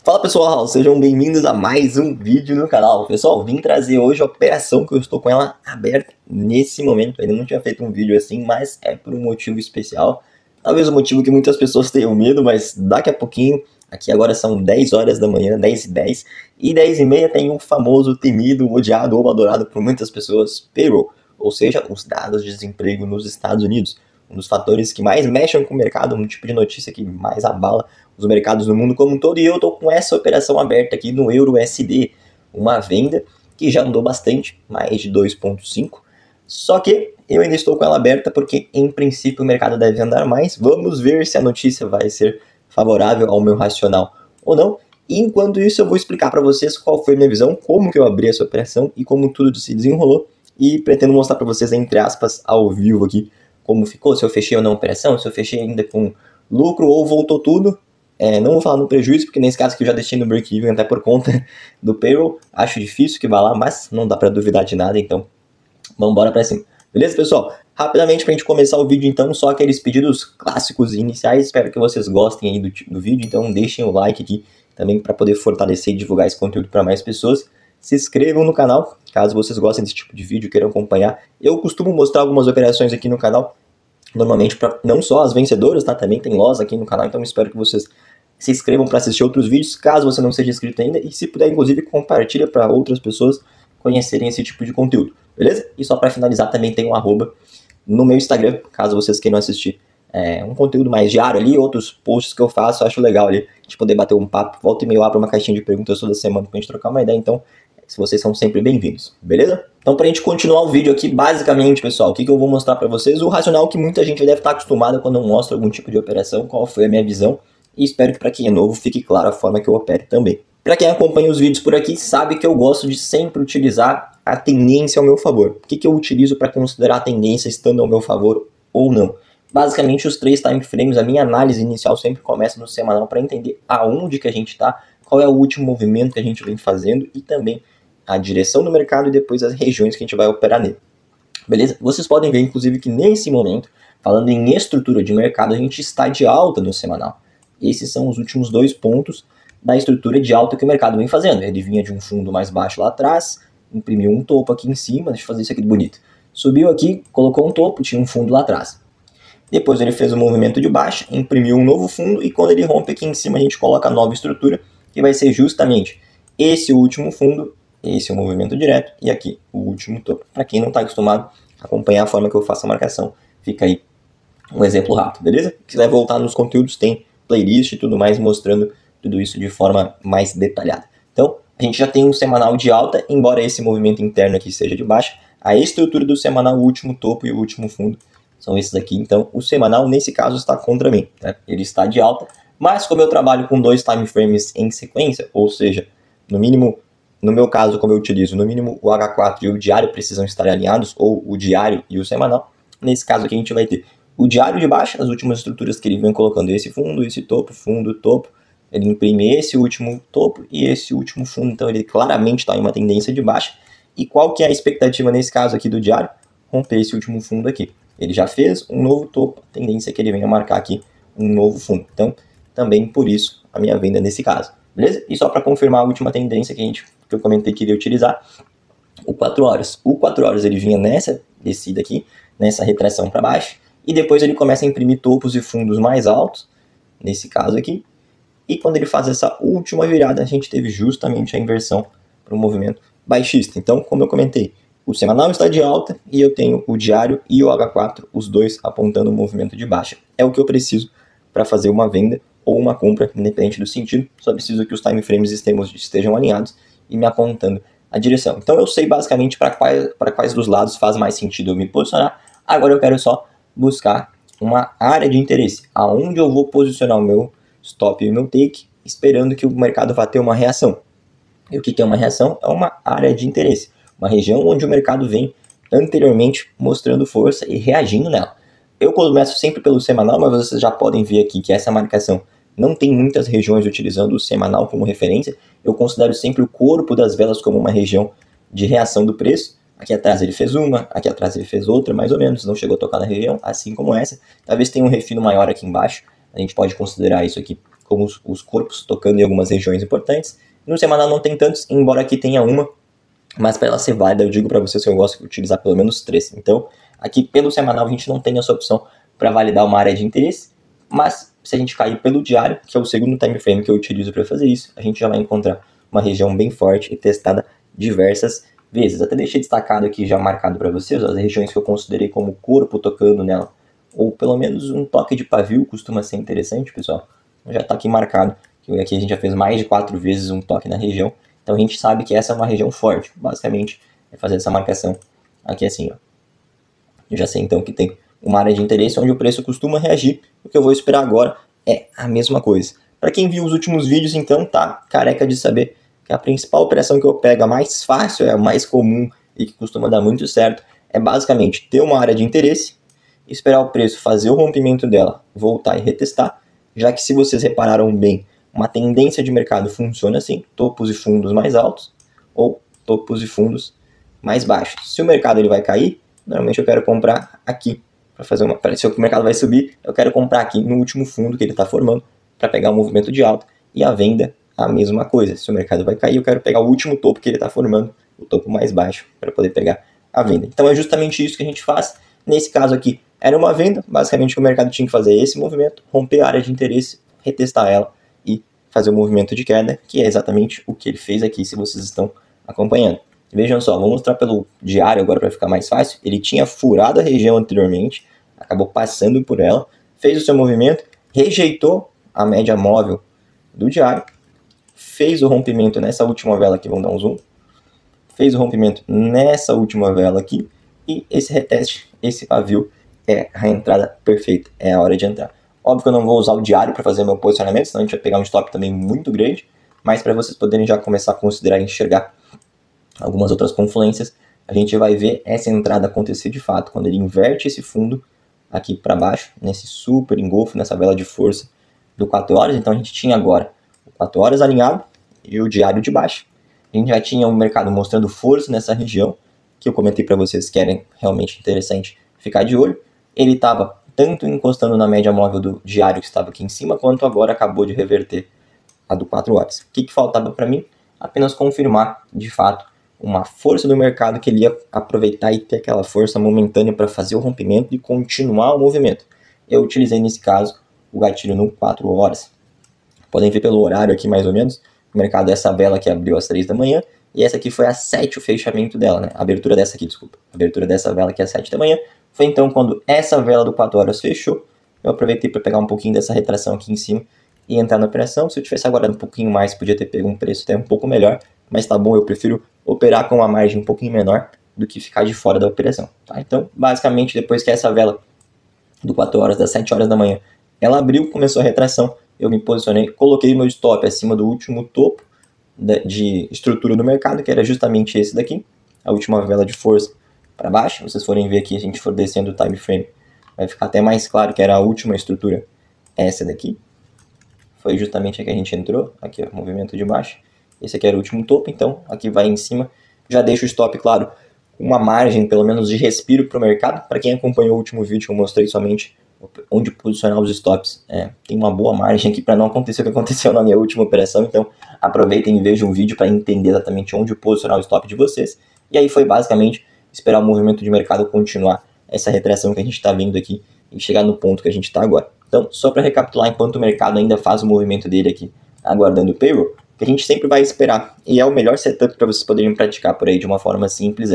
Fala pessoal, sejam bem-vindos a mais um vídeo no canal. Pessoal, vim trazer hoje a operação que eu estou com ela aberta nesse momento. Ainda não tinha feito um vídeo assim, mas é por um motivo especial. Talvez um motivo que muitas pessoas tenham medo, mas daqui a pouquinho, aqui agora são 10 horas da manhã, 10h10, e 10h30 tem o famoso, temido, odiado ou adorado por muitas pessoas, payroll, ou seja, os dados de desemprego nos Estados Unidos. Um dos fatores que mais mexem com o mercado, um tipo de notícia que mais abala os mercados no mundo como um todo, e eu estou com essa operação aberta aqui no EURUSD, uma venda que já andou bastante, mais de 2,5, só que eu ainda estou com ela aberta porque em princípio o mercado deve andar mais. Vamos ver se a notícia vai ser favorável ao meu racional ou não, e enquanto isso eu vou explicar para vocês qual foi a minha visão, como que eu abri essa operação e como tudo se desenrolou, e pretendo mostrar para vocês, entre aspas, ao vivo aqui, como ficou, se eu fechei ou não a operação, se eu fechei ainda com lucro ou voltou tudo. Não vou falar no prejuízo, porque nesse caso que eu já deixei no break-even até por conta do payroll, acho difícil que vá lá, mas não dá para duvidar de nada, então vamos embora para cima. Beleza, pessoal? Rapidamente pra gente começar o vídeo, então, só aqueles pedidos clássicos e iniciais, espero que vocês gostem aí do vídeo, então deixem o like aqui também para poder fortalecer e divulgar esse conteúdo para mais pessoas. Se inscrevam no canal, caso vocês gostem desse tipo de vídeo e queiram acompanhar. Eu costumo mostrar algumas operações aqui no canal, normalmente para não só as vencedoras, tá? Também tem loss aqui no canal, então espero que vocês se inscrevam para assistir outros vídeos, caso você não seja inscrito ainda, e se puder, inclusive, compartilha para outras pessoas conhecerem esse tipo de conteúdo, beleza? E só para finalizar, também tem um arroba no meu Instagram, caso vocês queiram assistir um conteúdo mais diário ali, outros posts que eu faço, eu acho legal ali, a gente poder bater um papo, volta e meia eu abro uma caixinha de perguntas toda semana pra gente trocar uma ideia, então se vocês são sempre bem-vindos, beleza? Então, pra gente continuar o vídeo aqui, basicamente, pessoal, o que eu vou mostrar pra vocês? O racional que muita gente deve estar acostumada quando eu mostro algum tipo de operação, qual foi a minha visão, e espero que pra quem é novo fique claro a forma que eu opero também. Pra quem acompanha os vídeos por aqui, sabe que eu gosto de sempre utilizar a tendência ao meu favor. O que eu utilizo para considerar a tendência estando ao meu favor ou não? Basicamente, os 3 time frames, a minha análise inicial sempre começa no semanal para entender aonde que a gente está, qual é o último movimento que a gente vem fazendo e também a direção do mercado e depois as regiões que a gente vai operar nele. Beleza? Vocês podem ver, inclusive, que nesse momento, falando em estrutura de mercado, a gente está de alta no semanal. Esses são os últimos 2 pontos da estrutura de alta que o mercado vem fazendo. Ele vinha de um fundo mais baixo lá atrás, imprimiu um topo aqui em cima, deixa eu fazer isso aqui bonito. Subiu aqui, colocou um topo, tinha um fundo lá atrás. Depois ele fez um movimento de baixa, imprimiu um novo fundo e quando ele rompe aqui em cima a gente coloca a nova estrutura, que vai ser justamente esse último fundo, esse é o movimento direto e aqui o último topo. Para quem não está acostumado a acompanhar a forma que eu faço a marcação, fica aí um exemplo rápido, beleza? Se quiser voltar nos conteúdos, tem playlist e tudo mais mostrando tudo isso de forma mais detalhada. Então, a gente já tem um semanal de alta, embora esse movimento interno aqui seja de baixa, a estrutura do semanal, o último topo e o último fundo são esses aqui. Então, o semanal, nesse caso, está contra mim, né? Ele está de alta, mas como eu trabalho com 2 time frames em sequência, ou seja, no mínimo, no meu caso, como eu utilizo, no mínimo o H4 e o diário precisam estar alinhados, ou o diário e o semanal, nesse caso aqui a gente vai ter o diário de baixa, as últimas estruturas que ele vem colocando, esse fundo, esse topo, fundo, topo, ele imprime esse último topo e esse último fundo, então ele claramente está em uma tendência de baixa. E qual que é a expectativa nesse caso aqui do diário? Romper esse último fundo aqui. Ele já fez um novo topo, a tendência é que ele venha marcar aqui um novo fundo. Então, também por isso a minha venda nesse caso, beleza? E só para confirmar a última tendência que eu comentei que iria utilizar, o 4 horas. O 4 horas ele vinha nessa descida aqui, nessa retração para baixo, e depois ele começa a imprimir topos e fundos mais altos, nesse caso aqui. E quando ele faz essa última virada, a gente teve justamente a inversão para o movimento baixista. Então, como eu comentei, o semanal está de alta e eu tenho o diário e o H4, os dois apontando o movimento de baixa. É o que eu preciso para fazer uma venda ou uma compra, independente do sentido. Só preciso que os time frames estejam alinhados e me apontando a direção. Então, eu sei basicamente para quais dos lados faz mais sentido eu me posicionar. Agora eu quero só buscar uma área de interesse, aonde eu vou posicionar o meu stop e o meu take, esperando que o mercado vá ter uma reação. E o que é uma reação? É uma área de interesse, uma região onde o mercado vem anteriormente mostrando força e reagindo nela. Eu começo sempre pelo semanal, mas vocês já podem ver aqui que essa marcação não tem muitas regiões utilizando o semanal como referência. Eu considero sempre o corpo das velas como uma região de reação do preço. Aqui atrás ele fez uma, aqui atrás ele fez outra, mais ou menos, não chegou a tocar na região, assim como essa. Talvez tenha um refino maior aqui embaixo, a gente pode considerar isso aqui como os corpos tocando em algumas regiões importantes. No semanal não tem tantos, embora aqui tenha uma, mas para ela ser válida, eu digo para vocês que eu gosto de utilizar pelo menos 3. Então, aqui pelo semanal a gente não tem essa opção para validar uma área de interesse, mas se a gente cair pelo diário, que é o segundo time frame que eu utilizo para fazer isso, a gente já vai encontrar uma região bem forte e testada diversas vezes. Até deixei destacado aqui, já marcado para vocês, as regiões que eu considerei como corpo tocando nela, ou pelo menos um toque de pavio costuma ser interessante, pessoal. Já está aqui marcado, que aqui a gente já fez mais de 4 vezes um toque na região, então a gente sabe que essa é uma região forte. Basicamente, é fazer essa marcação aqui assim, ó. Eu já sei então que tem uma área de interesse onde o preço costuma reagir. O que eu vou esperar agora é a mesma coisa. Para quem viu os últimos vídeos, então, tá careca de saber que a principal operação que eu pego, a mais fácil, é a mais comum e que costuma dar muito certo, é basicamente ter uma área de interesse, esperar o preço fazer o rompimento dela, voltar e retestar, já que se vocês repararam bem, uma tendência de mercado funciona assim, topos e fundos mais altos ou topos e fundos mais baixos. Se o mercado ele vai cair, normalmente eu quero comprar aqui, para fazer uma. Se o mercado vai subir, eu quero comprar aqui no último fundo que ele está formando, para pegar o movimento de alta, e a venda a mesma coisa. Se o mercado vai cair, eu quero pegar o último topo que ele está formando, o topo mais baixo, para poder pegar a venda. Então é justamente isso que a gente faz. Nesse caso aqui, era uma venda, basicamente o mercado tinha que fazer esse movimento, romper a área de interesse, retestar ela e fazer o movimento de queda, que é exatamente o que ele fez aqui, se vocês estão acompanhando. Vejam só, vou mostrar pelo diário agora para ficar mais fácil. Ele tinha furado a região anteriormente, acabou passando por ela, fez o seu movimento, rejeitou a média móvel do diário, fez o rompimento nessa última vela aqui, vamos dar um zoom, fez o rompimento nessa última vela aqui, e esse reteste, esse pavio, é a entrada perfeita, é a hora de entrar. Óbvio que eu não vou usar o diário para fazer meu posicionamento, senão a gente vai pegar um stop também muito grande, mas para vocês poderem já começar a considerar e enxergar algumas outras confluências, a gente vai ver essa entrada acontecer de fato, quando ele inverte esse fundo aqui para baixo, nesse super engolfo, nessa vela de força do 4 horas. Então a gente tinha agora o 4 horas alinhado e o diário de baixo. A gente já tinha o mercado mostrando força nessa região, que eu comentei para vocês que era realmente interessante ficar de olho. Ele estava tanto encostando na média móvel do diário que estava aqui em cima, quanto agora acabou de reverter a do 4 horas. O que faltava para mim? Apenas confirmar, de fato, uma força do mercado que ele ia aproveitar e ter aquela força momentânea para fazer o rompimento e continuar o movimento. Eu utilizei nesse caso o gatilho no 4 horas. Podem ver pelo horário aqui mais ou menos, o mercado, essa vela que abriu às 3 da manhã, e essa aqui foi às 7 o fechamento dela, né? A abertura dessa aqui, desculpa. A abertura dessa vela aqui às 7 da manhã. Foi então quando essa vela do 4 horas fechou, eu aproveitei para pegar um pouquinho dessa retração aqui em cima e entrar na operação. Se eu tivesse aguardado um pouquinho mais, podia ter pego um preço até um pouco melhor, mas tá bom, eu prefiro operar com uma margem um pouquinho menor do que ficar de fora da operação, tá? Então, basicamente, depois que essa vela do 4 horas, das 7 horas da manhã, ela abriu, começou a retração, eu me posicionei, coloquei meu stop acima do último topo de estrutura do mercado, que era justamente esse daqui, a última vela de força para baixo. Se vocês forem ver aqui, a gente for descendo o time frame, vai ficar até mais claro que era a última estrutura, essa daqui. Foi justamente a que a gente entrou, aqui ó, movimento de baixo. Esse aqui era o último topo, então aqui vai em cima. Já deixo o stop, claro, uma margem pelo menos de respiro para o mercado. Para quem acompanhou o último vídeo, eu mostrei somente onde posicionar os stops. Tem uma boa margem aqui para não acontecer o que aconteceu na minha última operação. Então aproveitem e vejam o vídeo para entender exatamente onde posicionar o stop de vocês. E aí foi basicamente esperar o movimento de mercado continuar essa retração que a gente está vendo aqui e chegar no ponto que a gente está agora. Então, só para recapitular, enquanto o mercado ainda faz o movimento dele aqui, aguardando o payroll, que a gente sempre vai esperar, e é o melhor setup para vocês poderem praticar por aí de uma forma simples,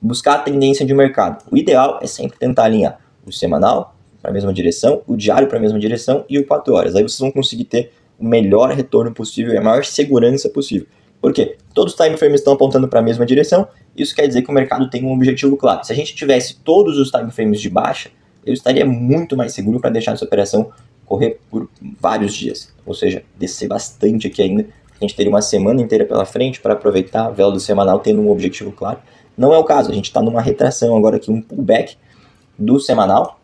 buscar a tendência de mercado. O ideal é sempre tentar alinhar o semanal para a mesma direção, o diário para a mesma direção e o 4 horas. Aí vocês vão conseguir ter o melhor retorno possível e a maior segurança possível. Por quê? Todos os time frames estão apontando para a mesma direção, isso quer dizer que o mercado tem um objetivo claro. Se a gente tivesse todos os time frames de baixa, eu estaria muito mais seguro para deixar essa operação correr por vários dias. Ou seja, descer bastante aqui ainda. A gente teria uma semana inteira pela frente para aproveitar a vela do semanal tendo um objetivo claro. Não é o caso, a gente está numa retração agora aqui, um pullback do semanal,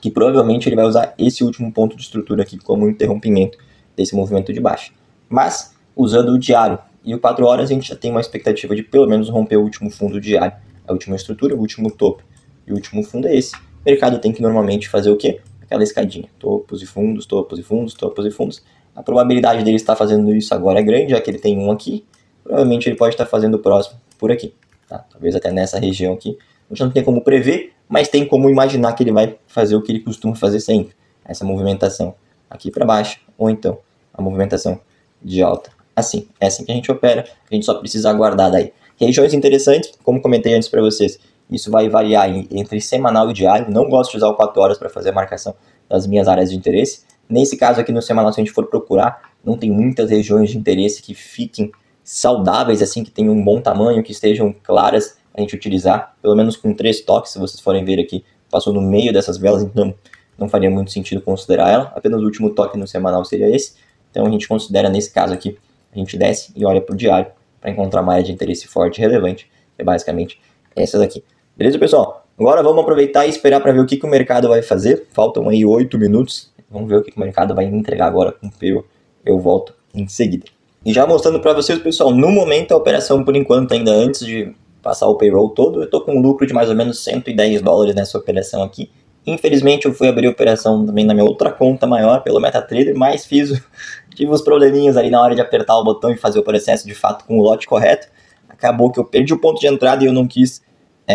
que provavelmente ele vai usar esse último ponto de estrutura aqui como interrompimento desse movimento de baixa. Mas, usando o diário e o 4 horas, a gente já tem uma expectativa de pelo menos romper o último fundo diário, a última estrutura, o último topo e o último fundo é esse. O mercado tem que normalmente fazer o quê? Aquela escadinha, topos e fundos, topos e fundos, topos e fundos. A probabilidade dele estar fazendo isso agora é grande, já que ele tem um aqui. Provavelmente ele pode estar fazendo o próximo por aqui, tá? Talvez até nessa região aqui. A gente não tem como prever, mas tem como imaginar que ele vai fazer o que ele costuma fazer sempre. Essa movimentação aqui para baixo, ou então a movimentação de alta. Assim, é assim que a gente opera, a gente só precisa aguardar daí. Regiões interessantes, como comentei antes para vocês, isso vai variar entre semanal e diário. Não gosto de usar o 4 horas para fazer a marcação das minhas áreas de interesse. Nesse caso aqui no semanal, se a gente for procurar, não tem muitas regiões de interesse que fiquem saudáveis, assim, que tenham um bom tamanho, que estejam claras a gente utilizar, pelo menos com 3 toques, se vocês forem ver aqui, passou no meio dessas velas, então não faria muito sentido considerar ela. Apenas o último toque no semanal seria esse. Então a gente considera, nesse caso aqui, a gente desce e olha para o diário para encontrar uma área de interesse forte e relevante. É basicamente essa daqui. Beleza, pessoal? Agora vamos aproveitar e esperar para ver o que o mercado vai fazer. Faltam aí 8 minutos. Vamos ver o que o mercado vai entregar agora com o payroll. Eu volto em seguida. E já mostrando para vocês, pessoal, no momento a operação, por enquanto, ainda antes de passar o payroll todo, eu estou com um lucro de mais ou menos $110 nessa operação aqui. Infelizmente eu fui abrir a operação também na minha outra conta maior pelo MetaTrader, mas tive uns probleminhas ali na hora de apertar o botão e fazer o processo de fato com o lote correto. Acabou que eu perdi o ponto de entrada e eu não quis,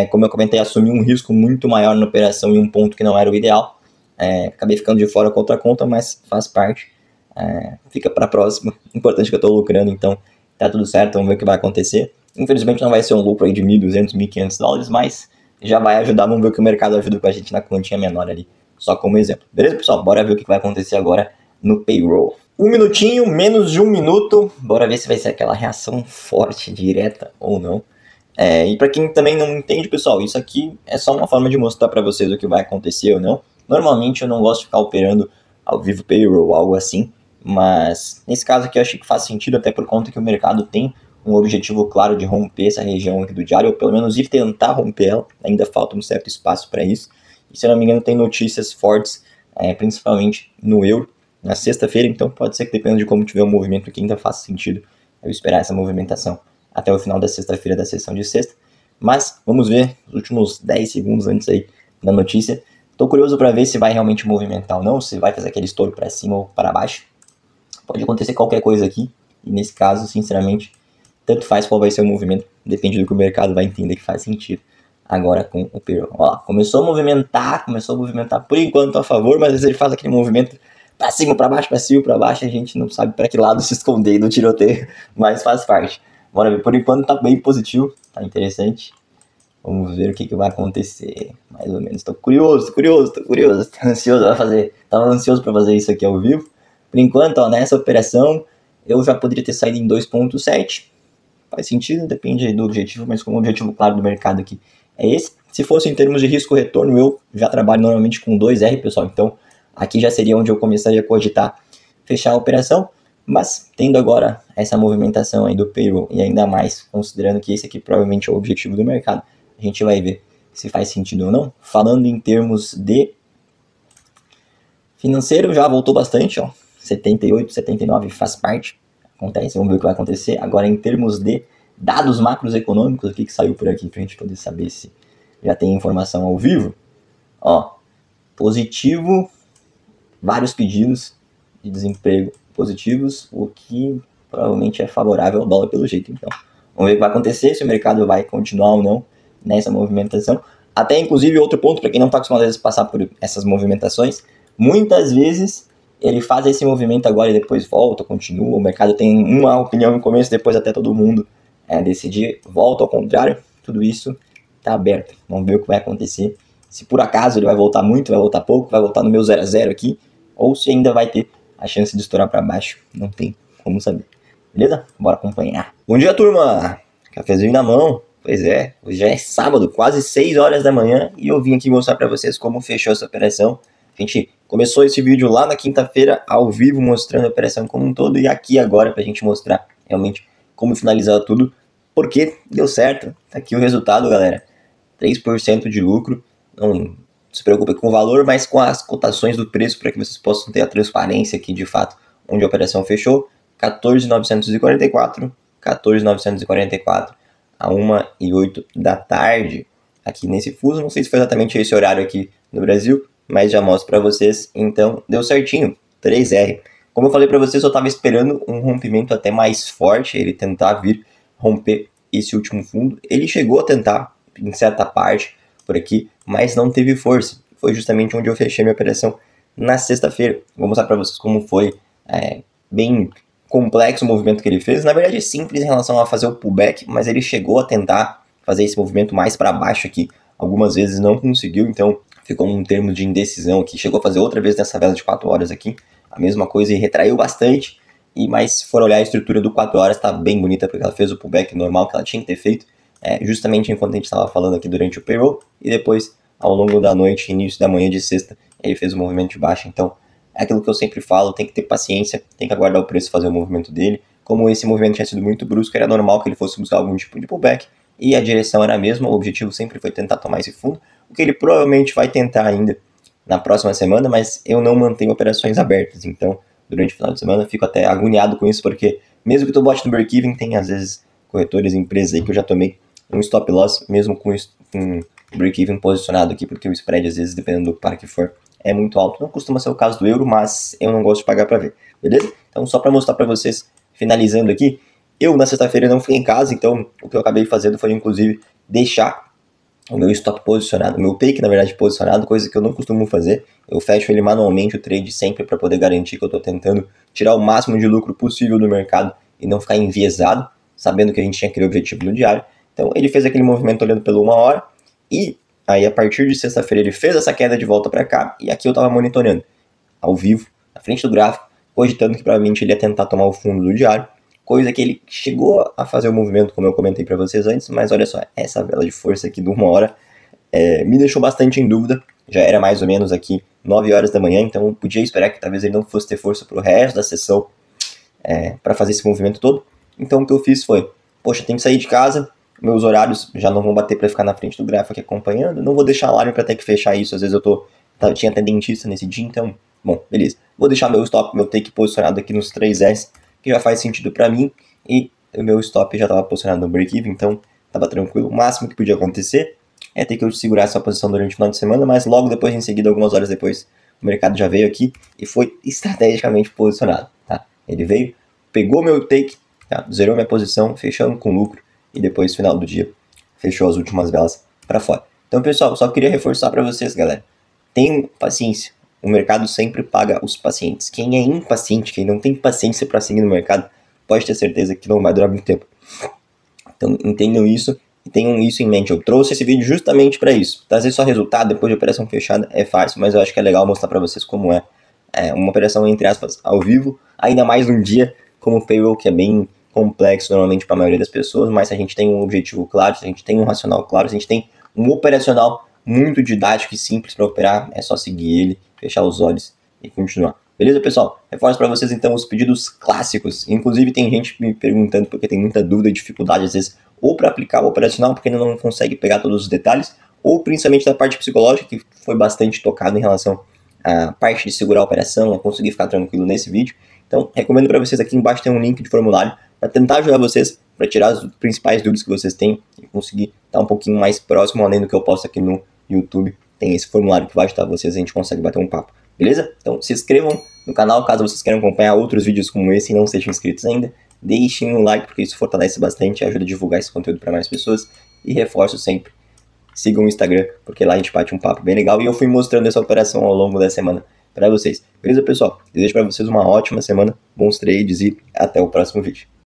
como eu comentei, assumir um risco muito maior na operação em um ponto que não era o ideal. Acabei ficando de fora com outra conta, mas faz parte. Fica para a próxima. Importante que eu estou lucrando, então tá tudo certo, vamos ver o que vai acontecer. Infelizmente não vai ser um lucro aí de $1.200, $1.500, mas já vai ajudar, vamos ver o que o mercado ajuda com a gente na continha menor ali, só como exemplo. Beleza, pessoal? Bora ver o que vai acontecer agora no payroll. Um minutinho, menos de um minuto, bora ver se vai ser aquela reação forte, direta ou não. E para quem também não entende, pessoal, isso aqui é só uma forma de mostrar para vocês o que vai acontecer ou não. Normalmente eu não gosto de ficar operando ao vivo payroll ou algo assim, mas nesse caso aqui eu achei que faz sentido, até por conta que o mercado tem um objetivo claro de romper essa região aqui do diário, ou pelo menos ir tentar romper ela. Ainda falta um certo espaço para isso. E se eu não me engano tem notícias fortes, principalmente no euro, na sexta-feira, então pode ser que dependendo de como tiver o movimento aqui ainda faça sentido eu esperar essa movimentação até o final da sexta-feira da sessão de sexta. Mas vamos ver os últimos 10 segundos antes aí da notícia. Estou curioso para ver se vai realmente movimentar ou não, se vai fazer aquele estouro para cima ou para baixo. Pode acontecer qualquer coisa aqui, e nesse caso, sinceramente, tanto faz qual vai ser o movimento, depende do que o mercado vai entender que faz sentido agora com o payroll. Ó, começou a movimentar por enquanto a favor, mas às vezes ele faz aquele movimento para cima, para baixo, para cima, para baixo, a gente não sabe para que lado se esconder no tiroteio, mas faz parte. Bora ver, por enquanto tá bem positivo, tá interessante. Vamos ver o que vai acontecer, mais ou menos. Tô curioso, tava ansioso para fazer isso aqui ao vivo. Por enquanto, ó, nessa operação, eu já poderia ter saído em 2.7. Faz sentido, depende do objetivo, mas como o objetivo claro do mercado aqui é esse. Se fosse em termos de risco-retorno, eu já trabalho normalmente com 2R, pessoal. Então, aqui já seria onde eu começaria a cogitar fechar a operação. Mas, tendo agora essa movimentação aí do payroll, e ainda mais considerando que esse aqui provavelmente é o objetivo do mercado, a gente vai ver se faz sentido ou não. Falando em termos de financeiro, já voltou bastante, ó. 78, 79 faz parte. Acontece, vamos ver o que vai acontecer. Agora, em termos de dados macroeconômicos, o que saiu por aqui, pra gente poder saber se já tem informação ao vivo. Ó, positivo, vários pedidos de desemprego positivos, o que provavelmente é favorável ao dólar pelo jeito. Então, vamos ver o que vai acontecer, se o mercado vai continuar ou não nessa movimentação. Até, inclusive, outro ponto, para quem não está acostumado a passar por essas movimentações, muitas vezes ele faz esse movimento agora e depois volta, continua. O mercado tem uma opinião no começo, depois até todo mundo decidir, volta ao contrário. Tudo isso está aberto. Vamos ver o que vai acontecer. Se por acaso ele vai voltar muito, vai voltar pouco, vai voltar no meu 0 a 0 aqui, ou se ainda vai ter a chance de estourar para baixo. Não tem como saber. Beleza? Bora acompanhar. Bom dia, turma! Cafezinho na mão. Pois é, hoje já é sábado, quase 6 horas da manhã, e eu vim aqui mostrar para vocês como fechou essa operação. A gente começou esse vídeo lá na quinta-feira, ao vivo, mostrando a operação como um todo, e aqui agora pra gente mostrar realmente como finalizar tudo, porque deu certo. Tá aqui o resultado, galera. 3% de lucro. Não se preocupe com o valor, mas com as cotações do preço, para que vocês possam ter a transparência aqui de fato, onde a operação fechou. 14.944, 14.944 a 1h08 da tarde, aqui nesse fuso. Não sei se foi exatamente esse horário aqui no Brasil, mas já mostro para vocês. Então, deu certinho, 3R. Como eu falei para vocês, eu estava esperando um rompimento até mais forte, ele tentar vir romper esse último fundo. Ele chegou a tentar, em certa parte, por aqui, mas não teve força. Foi justamente onde eu fechei minha operação na sexta-feira. Vou mostrar para vocês como foi bem complexo o movimento que ele fez. Na verdade é simples em relação a fazer o pullback, mas ele chegou a tentar fazer esse movimento mais para baixo aqui. Algumas vezes não conseguiu, então ficou um termo de indecisão aqui. Chegou a fazer outra vez nessa vela de 4 horas aqui, a mesma coisa, e retraiu bastante. Mas se for olhar a estrutura do 4 horas, tá bem bonita, porque ela fez o pullback normal que ela tinha que ter feito, justamente enquanto a gente estava falando aqui durante o payroll, e depois, ao longo da noite, início da manhã de sexta, ele fez o movimento de baixa. Então, é aquilo que eu sempre falo, tem que ter paciência, tem que aguardar o preço fazer o movimento dele. Como esse movimento tinha sido muito brusco, era normal que ele fosse buscar algum tipo de pullback, e a direção era a mesma, o objetivo sempre foi tentar tomar esse fundo, o que ele provavelmente vai tentar ainda na próxima semana, mas eu não mantenho operações abertas, então durante o final de semana eu fico até agoniado com isso, porque mesmo que tu bote no break-even, tem às vezes corretores, empresas aí que eu já tomei um stop loss, mesmo com break-even posicionado aqui, porque o spread às vezes, dependendo do par que for, é muito alto. Não costuma ser o caso do euro, mas eu não gosto de pagar para ver, beleza? Então só para mostrar para vocês, finalizando aqui, eu na sexta-feira não fui em casa, então o que eu acabei fazendo foi inclusive deixar o meu stop posicionado, o meu take na verdade posicionado, coisa que eu não costumo fazer. Eu fecho ele manualmente, o trade sempre, para poder garantir que eu estou tentando tirar o máximo de lucro possível do mercado e não ficar enviesado, sabendo que a gente tinha aquele objetivo no diário. Então ele fez aquele movimento olhando pela 1 hora, e aí a partir de sexta-feira ele fez essa queda de volta para cá, e aqui eu estava monitorando ao vivo, na frente do gráfico, cogitando que provavelmente ele ia tentar tomar o fundo do diário, coisa que ele chegou a fazer o movimento, como eu comentei para vocês antes, mas olha só, essa vela de força aqui de 1 hora me deixou bastante em dúvida. Já era mais ou menos aqui 9 horas da manhã, então eu podia esperar que talvez ele não fosse ter força para o resto da sessão para fazer esse movimento todo. Então o que eu fiz foi, poxa, tem que sair de casa, meus horários já não vão bater para ficar na frente do gráfico aqui acompanhando, não vou deixar alarme para ter que fechar isso, às vezes tinha até dentista nesse dia, então, bom, beleza. Vou deixar meu stop, meu take posicionado aqui nos 3S, que já faz sentido para mim, e o meu stop já estava posicionado no break-even, então estava tranquilo. O máximo que podia acontecer é ter que eu segurar essa posição durante o final de semana, mas logo depois, em seguida, algumas horas depois, o mercado já veio aqui e foi estrategicamente posicionado, tá? Ele veio, pegou meu take, tá? Zerou minha posição, fechando com lucro, e depois, final do dia, fechou as últimas velas para fora. Então, pessoal, só queria reforçar para vocês, galera, tenham paciência. O mercado sempre paga os pacientes. Quem é impaciente, quem não tem paciência para seguir no mercado, pode ter certeza que não vai durar muito tempo. Então entendam isso e tenham isso em mente. Eu trouxe esse vídeo justamente para isso. Trazer só resultado depois de operação fechada é fácil, mas eu acho que é legal mostrar para vocês como é uma operação, entre aspas, ao vivo, ainda mais num dia como o payroll, que é bem complexo normalmente para a maioria das pessoas, mas se a gente tem um objetivo claro, se a gente tem um racional claro, se a gente tem um operacional muito didático e simples para operar, é só seguir ele, fechar os olhos e continuar. Beleza, pessoal? Reforço para vocês então os pedidos clássicos. Inclusive tem gente me perguntando porque tem muita dúvida e dificuldade às vezes, ou para aplicar o operacional porque ainda não consegue pegar todos os detalhes, ou principalmente da parte psicológica, que foi bastante tocado em relação à parte de segurar a operação, a conseguir ficar tranquilo nesse vídeo. Então, recomendo para vocês aqui embaixo tem um link de formulário para tentar ajudar vocês, para tirar as principais dúvidas que vocês têm e conseguir estar um pouquinho mais próximo, além do que eu posto aqui no YouTube. Tem esse formulário que vai ajudar vocês, a gente consegue bater um papo, beleza? Então se inscrevam no canal caso vocês queiram acompanhar outros vídeos como esse e não sejam inscritos ainda. Deixem um like porque isso fortalece bastante e ajuda a divulgar esse conteúdo para mais pessoas. E reforço sempre, sigam o Instagram, porque lá a gente bate um papo bem legal e eu fui mostrando essa operação ao longo da semana para vocês. Beleza, pessoal? Desejo para vocês uma ótima semana, bons trades e até o próximo vídeo.